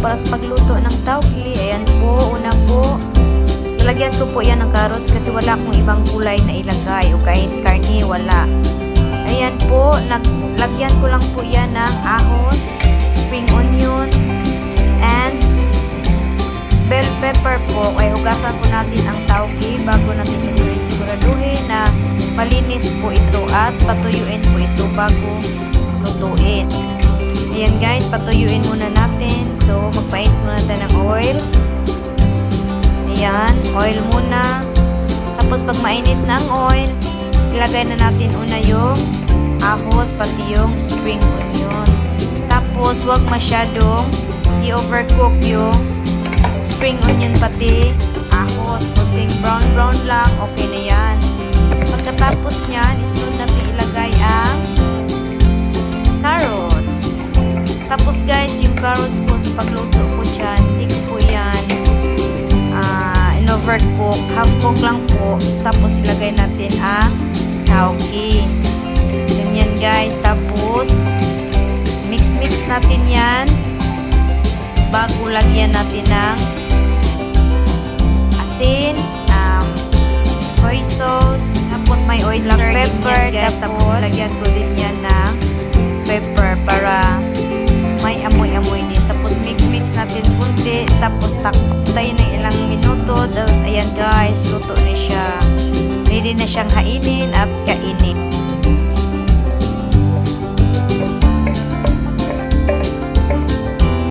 para sa pagluto ng tauki. Ayan po, una po, ilagyan ko po yan ng carrots kasi wala akong ibang gulay na ilagay o kahit karni, wala. Ayan po, lagyan ko lang po yan ng ahos, spring onion, and bell pepper po. Ay hugasan po natin ang tauki bago natin ito siguraduhin na malinis po ito at patuyuin po ito bago lutuin. Ayan guys, patuyuin muna natin. So, magpainit muna tayo ng oil. Ayan, oil muna. Tapos, pag mainit ng oil, ilagay na natin una yung ahos, pati yung spring onion. Tapos, huwag masyadong i-overcook yung spring onion pati ahos. Kunting brown lang, okay na yan. Pagkatapos niyan, isunod natin ilagay ang carrots. Tapos guys, yung carrots po sa pagluto po dyan, hindi po yan in-overcook. Half cook lang po. Tapos ilagay natin ang tauki. Ganyan guys. Tapos mix natin yan bago lagyan natin ng asin, soy sauce, tapos may oyster, pepper, tapos lagyan ko din yan ng pepper para may amoy-amoy din. Tapos mix natin kunti, tapos tayo ng ilang minuto. Tapos ayan guys, luto na siya. Ready na siyang hainin at kainin.